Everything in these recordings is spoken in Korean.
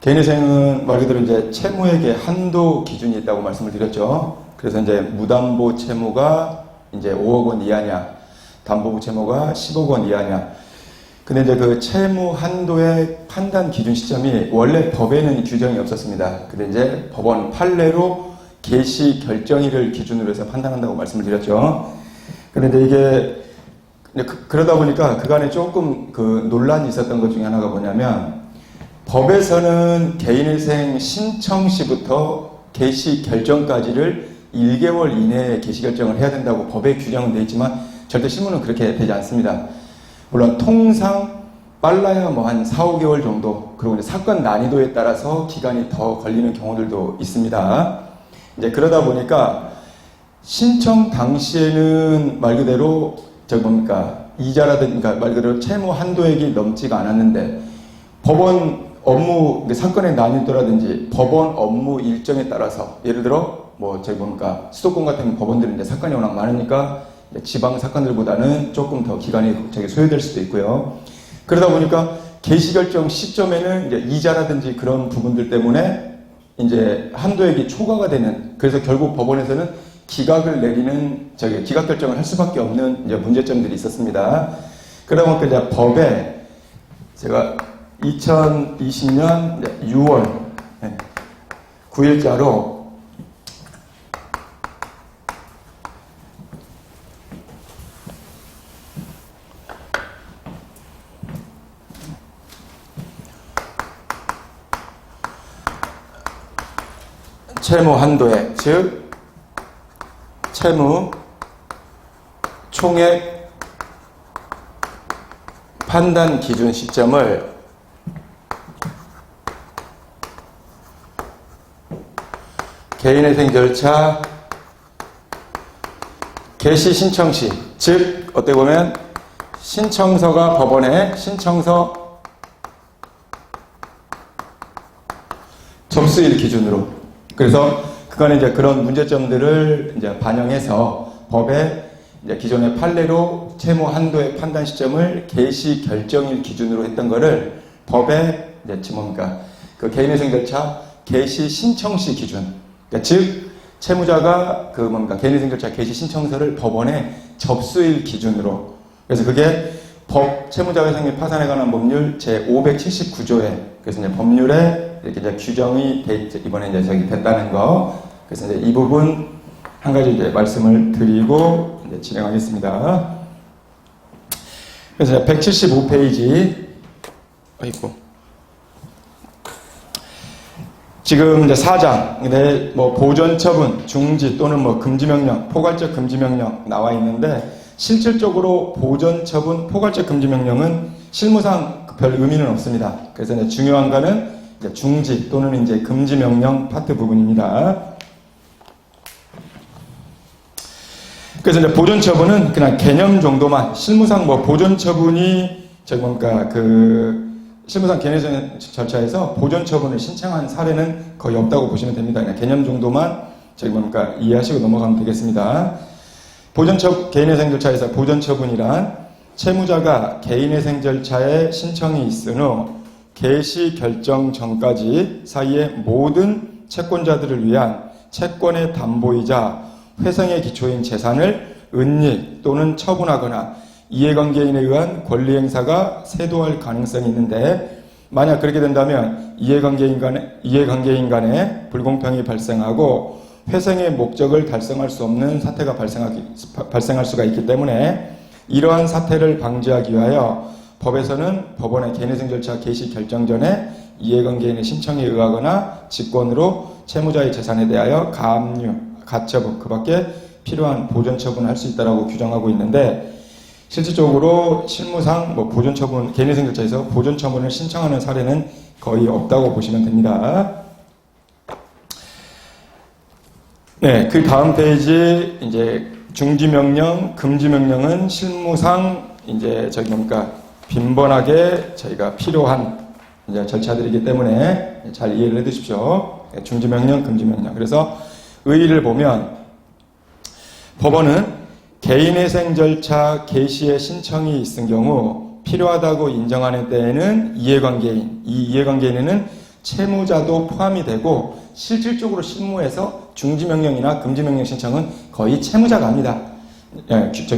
개인회생은 말 그대로 이제 채무액의 한도 기준이 있다고 말씀을 드렸죠. 그래서 이제 무담보 채무가 이제 5억 원 이하냐, 담보부 채무가 10억 원 이하냐. 근데 이제 그 채무 한도의 판단 기준 시점이 원래 법에는 규정이 없었습니다. 근데 이제 법원 판례로 개시 결정일을 기준으로 해서 판단한다고 말씀을 드렸죠. 근데 이제 이게 그러다 보니까 그간에 조금 그 논란이 있었던 것 중에 하나가 뭐냐면, 법에서는 개인회생 신청 시부터 개시 결정까지를 1개월 이내에 개시 결정을 해야 된다고 법에 규정은 되어 있지만 절대 실무는 그렇게 되지 않습니다. 물론 통상 빨라야 뭐 한 4, 5개월 정도, 그리고 이제 사건 난이도에 따라서 기간이 더 걸리는 경우들도 있습니다. 이제 그러다 보니까 신청 당시에는 말 그대로 이자라든가 말 그대로 채무 한도액이 넘지가 않았는데, 법원 업무, 사건의 난이도라든지 법원 업무 일정에 따라서, 예를 들어 수도권 같은 법원들은 이제 사건이 워낙 많으니까 지방 사건들보다는 조금 더 기간이 소요될 수도 있고요. 그러다 보니까 개시 결정 시점에는 이제 이자라든지 그런 부분들 때문에 이제 한도액이 초과가 되는, 그래서 결국 법원에서는 기각을 내리는, 기각 결정을 할 수밖에 없는 이제 문제점들이 있었습니다. 그러다 보니까 이제 법에 제가 2020년 6월 9일자로 채무 한도액, 즉 채무 총액 판단 기준 시점을 개인회생 절차 개시 신청 시, 즉 어떻게 보면 신청서가 법원에 신청서 접수일 기준으로, 그래서 그간에 이제 그런 문제점들을 이제 반영해서 법에 이제 기존의 판례로 채무 한도의 판단 시점을 개시 결정일 기준으로 했던 거를 법에 이제 그 개인회생 절차 개시 신청 시 기준, 그러니까 즉 채무자가 개인회생 절차 개시 신청서를 법원에 접수일 기준으로, 그래서 그게 법 채무자회생 및 파산에 관한 법률 제 579조에 그래서 이제 법률에 이렇게 이제 규정이 이번에 이제 됐다는 거. 그래서 이제 이 부분 한 가지 이제 말씀을 드리고 이제 진행하겠습니다. 그래서 175페이지. 지금 이제 4장, 보전 처분, 중지 또는 금지명령, 포괄적 금지명령 나와 있는데, 실질적으로 보전 처분, 포괄적 금지명령은 실무상 별 의미는 없습니다. 그래서 이제 중요한 거는 이제 중지 또는 이제 금지명령 파트 부분입니다. 그래서 이제 보전 처분은 그냥 개념 정도만, 실무상 보전 처분이 실무상 개인회생 절차에서 보전 처분을 신청한 사례는 거의 없다고 보시면 됩니다. 그냥 개념 정도만 이해하시고 넘어가면 되겠습니다. 개인회생 절차에서 보전 처분이란 채무자가 개인회생 절차에 신청이 있은 후 개시 결정 전까지 사이의 모든 채권자들을 위한 채권의 담보이자 회생의 기초인 재산을 은닉 또는 처분하거나 이해관계인에 의한 권리행사가 세도할 가능성이 있는데, 만약 그렇게 된다면 이해관계인 간에 불공평이 발생하고 회생의 목적을 달성할 수 없는 사태가 발생할 수가 있기 때문에, 이러한 사태를 방지하기 위하여 법에서는 법원의 개인회생 절차 개시 결정 전에 이해관계인의 신청에 의하거나 직권으로 채무자의 재산에 대하여 가압류, 가처분, 그 밖에 필요한 보전 처분을 할 수 있다고 규정하고 있는데, 실질적으로 실무상 보전 처분, 개인회생 절차에서 보전 처분을 신청하는 사례는 거의 없다고 보시면 됩니다. 네, 그 다음 페이지 이제 중지명령, 금지명령은 실무상 이제 빈번하게 저희가 필요한 이제 절차들이기 때문에 잘 이해를 해두십시오. 중지명령, 금지명령. 그래서 의의를 보면 법원은 개인회생 절차 개시의 신청이 있은 경우 필요하다고 인정하는 때에는 이 이해관계인에는 채무자도 포함이 되고 실질적으로 실무에서 중지명령이나 금지명령 신청은 거의 채무자가 합니다.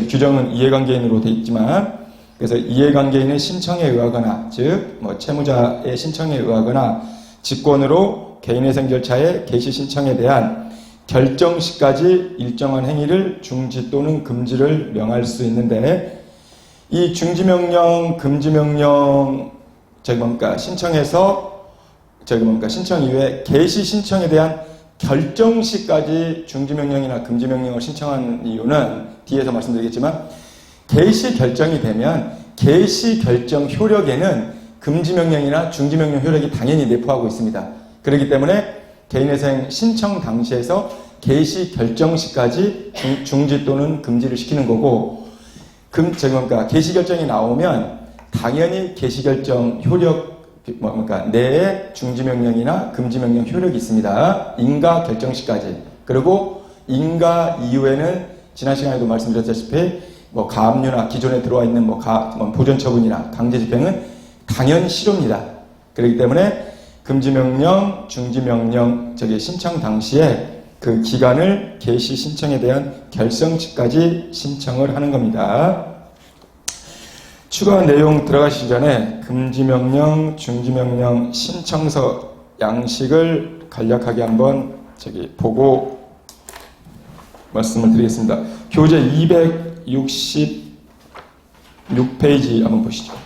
규정은 이해관계인으로 되어 있지만 그래서 이해관계인의 신청에 의하거나 즉 채무자의 신청에 의하거나 직권으로 개인회생 절차의 개시 신청에 대한 결정 시까지 일정한 행위를 중지 또는 금지를 명할 수 있는데 이 중지명령, 금지명령 신청에서 신청 이후에 개시 신청에 대한 결정 시까지 중지명령이나 금지명령을 신청한 이유는 뒤에서 말씀드리겠지만 개시 결정이 되면 개시 결정 효력에는 금지명령이나 중지명령 효력이 당연히 내포하고 있습니다. 그렇기 때문에 개인회생 신청 당시에서 개시 결정 시까지 중지 또는 금지를 시키는 거고 개시 결정이 나오면 당연히 개시 결정 효력 내에 중지명령이나 금지명령 효력이 있습니다. 인가 결정 시까지. 그리고 인가 이후에는 지난 시간에도 말씀드렸다시피 가압류나 기존에 들어와 있는 보존처분이나 강제집행은 당연히 실효입니다. 그렇기 때문에 금지명령, 중지명령 신청 당시에 그 기간을 개시 신청에 대한 결정치까지 신청을 하는 겁니다. 추가 내용 들어가시기 전에 금지명령, 중지명령 신청서 양식을 간략하게 한번 보고 말씀을 드리겠습니다. 교재 266페이지 한번 보시죠.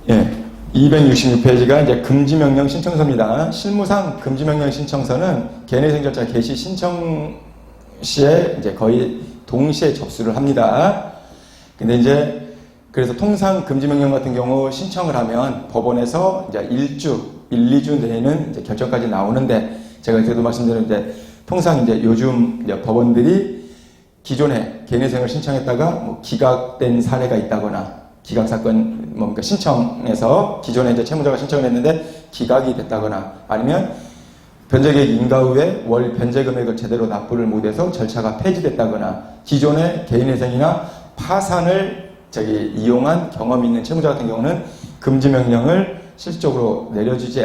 예, 266페이지가 이제 금지명령 신청서입니다. 실무상 금지명령 신청서는 개인회생 절차 개시 신청 시에 이제 거의 동시에 접수를 합니다. 근데 이제 그래서 통상 금지명령 같은 경우 신청을 하면 법원에서 이제 2주 내에는 이제 결정까지 나오는데 제가 그래도 말씀드렸는데 통상 이제 요즘 이제 법원들이 기존에 개인회생을 신청했다가 기각된 사례가 있다거나 기각사건, 신청에서 기존에 이제 채무자가 신청을 했는데 기각이 됐다거나 아니면 변제계획 인가 후에 월 변제금액을 제대로 납부를 못해서 절차가 폐지됐다거나 기존의 개인회생이나 파산을 이용한 경험이 있는 채무자 같은 경우는 금지명령을 실질적으로 내려주지,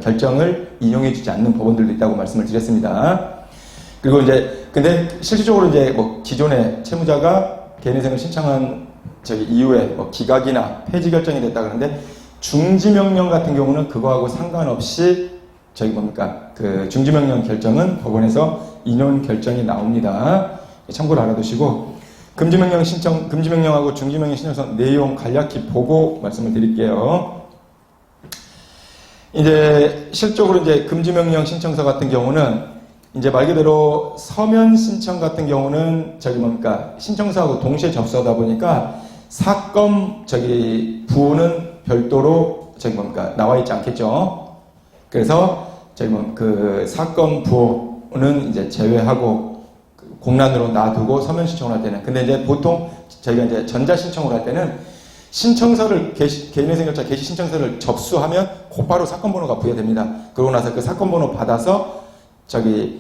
결정을 인용해주지 않는 법원들도 있다고 말씀을 드렸습니다. 그리고 이제, 근데 실질적으로 이제 기존에 채무자가 개인회생을 신청한 이후에 기각이나 폐지 결정이 됐다 그러는데 중지명령 같은 경우는 그거하고 상관없이 그 중지명령 결정은 법원에서 인용 결정이 나옵니다. 참고를 알아두시고 금지명령 신청, 금지명령하고 중지명령 신청서 내용 간략히 보고 말씀을 드릴게요. 이제 실적으로 이제 금지명령 신청서 같은 경우는 이제 말 그대로 서면 신청 같은 경우는 신청서하고 동시에 접수하다 보니까 사건 부호는 별도로 나와 있지 않겠죠. 그래서 그 사건 부호는 이제 제외하고 공란으로 놔두고 서면 신청을 할 때는 근데 이제 보통 저희가 이제 전자 신청을 할 때는 신청서를 개인회생 절차 개시 신청서를 접수하면 곧바로 사건 번호가 부여됩니다. 그러고 나서 그 사건 번호 받아서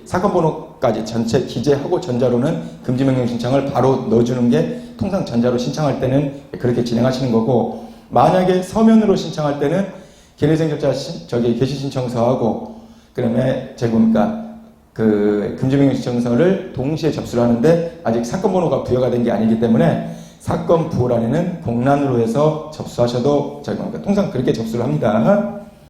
사건 번호까지 전체 기재하고 전자로는 금지명령 신청을 바로 넣어주는 게 통상 전자로 신청할 때는 그렇게 진행하시는 거고 만약에 서면으로 신청할 때는 개인회생 절차 개시 신청서하고 그다음에 그 금지명령 신청서를 동시에 접수를 하는데 아직 사건 번호가 부여가 된 게 아니기 때문에 사건 부호란에는 공란으로 해서 접수하셔도 통상 그렇게 접수를 합니다.